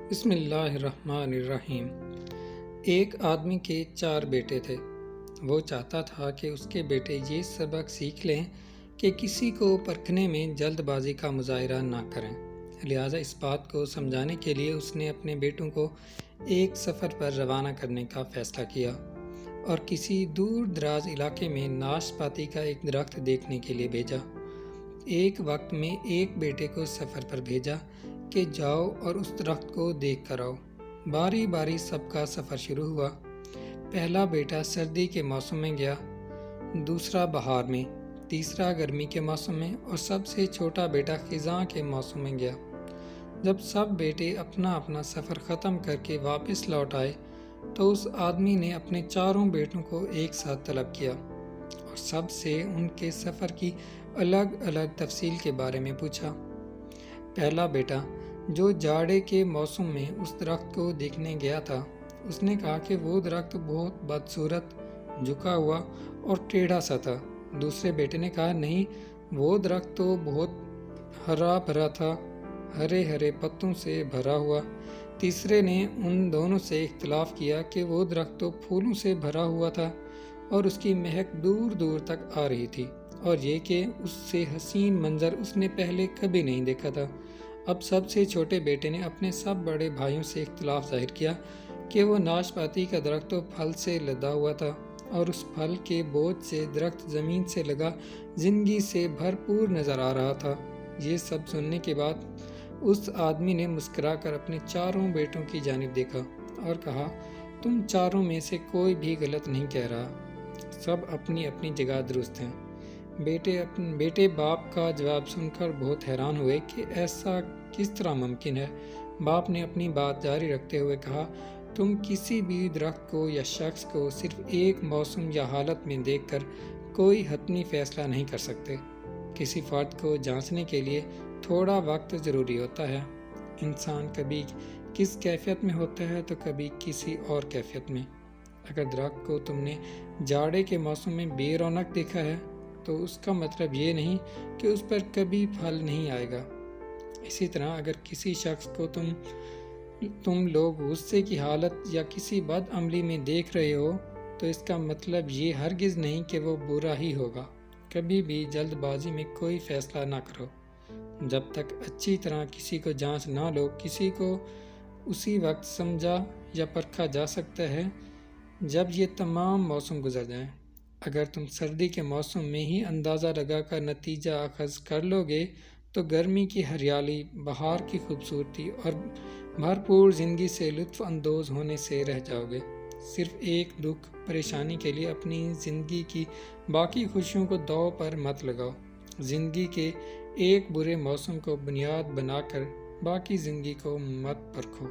بسم اللہ الرحمن الرحیم۔ ایک آدمی کے 4 بیٹے تھے۔ وہ چاہتا تھا کہ اس کے بیٹے یہ سبق سیکھ لیں کہ کسی کو پرکھنے میں جلد بازی کا مظاہرہ نہ کریں۔ لہٰذا اس بات کو سمجھانے کے لیے اس نے اپنے بیٹوں کو ایک سفر پر روانہ کرنے کا فیصلہ کیا اور کسی دور دراز علاقے میں ناشپاتی کا ایک درخت دیکھنے کے لیے بھیجا۔ ایک وقت میں ایک بیٹے کو سفر پر بھیجا کہ جاؤ اور اس درخت کو دیکھ کر آؤ۔ باری باری سب کا سفر شروع ہوا۔ پہلا بیٹا سردی کے موسم میں گیا، دوسرا بہار میں، تیسرا گرمی کے موسم میں اور سب سے چھوٹا بیٹا خزاں کے موسم میں گیا۔ جب سب بیٹے اپنا اپنا سفر ختم کر کے واپس لوٹ آئے تو اس آدمی نے اپنے 4 بیٹوں کو ایک ساتھ طلب کیا اور سب سے ان کے سفر کی الگ الگ تفصیل کے بارے میں پوچھا۔ پہلا بیٹا جو جاڑے کے موسم میں اس درخت کو دیکھنے گیا تھا، اس نے کہا کہ وہ درخت بہت بدصورت، جھکا ہوا اور ٹیڑھا سا تھا۔ دوسرے بیٹے نے کہا نہیں، وہ درخت تو بہت ہرا بھرا تھا، ہرے ہرے پتوں سے بھرا ہوا۔ تیسرے نے ان دونوں سے اختلاف کیا کہ وہ درخت تو پھولوں سے بھرا ہوا تھا اور اس کی مہک دور دور تک آ رہی تھی، اور یہ کہ اس سے حسین منظر اس نے پہلے کبھی نہیں دیکھا تھا۔ اب سب سے چھوٹے بیٹے نے اپنے سب بڑے بھائیوں سے اختلاف ظاہر کیا کہ وہ ناشپاتی کا درخت تو پھل سے لدا ہوا تھا اور اس پھل کے بوجھ سے درخت زمین سے لگا زندگی سے بھرپور نظر آ رہا تھا۔ یہ سب سننے کے بعد اس آدمی نے مسکرا کر اپنے 4 بیٹوں کی جانب دیکھا اور کہا، تم 4 میں سے کوئی بھی غلط نہیں کہہ رہا، سب اپنی اپنی جگہ درست ہیں۔ بیٹے باپ کا جواب سن کر بہت حیران ہوئے کہ ایسا کس طرح ممکن ہے۔ باپ نے اپنی بات جاری رکھتے ہوئے کہا، تم کسی بھی درخت کو یا شخص کو صرف ایک موسم یا حالت میں دیکھ کر کوئی حتمی فیصلہ نہیں کر سکتے۔ کسی فرد کو جانچنے کے لیے تھوڑا وقت ضروری ہوتا ہے۔ انسان کبھی کس کیفیت میں ہوتا ہے تو کبھی کسی اور کیفیت میں۔ اگر درخت کو تم نے جاڑے کے موسم میں بے رونق دیکھا ہے تو اس کا مطلب یہ نہیں کہ اس پر کبھی پھل نہیں آئے گا۔ اسی طرح اگر کسی شخص کو تم لوگ غصے کی حالت یا کسی بد عملی میں دیکھ رہے ہو تو اس کا مطلب یہ ہرگز نہیں کہ وہ برا ہی ہوگا۔ کبھی بھی جلد بازی میں کوئی فیصلہ نہ کرو۔ جب تک اچھی طرح کسی کو جانچ نہ لو، کسی کو اسی وقت سمجھا یا پرکھا جا سکتا ہے جب یہ تمام موسم گزر جائیں۔ اگر تم سردی کے موسم میں ہی اندازہ لگا کر نتیجہ اخذ کر لو گے تو گرمی کی ہریالی، بہار کی خوبصورتی اور بھرپور زندگی سے لطف اندوز ہونے سے رہ جاؤ گے۔ صرف ایک دکھ پریشانی کے لیے اپنی زندگی کی باقی خوشیوں کو داؤ پر مت لگاؤ۔ زندگی کے ایک برے موسم کو بنیاد بنا کر باقی زندگی کو مت پرکھو۔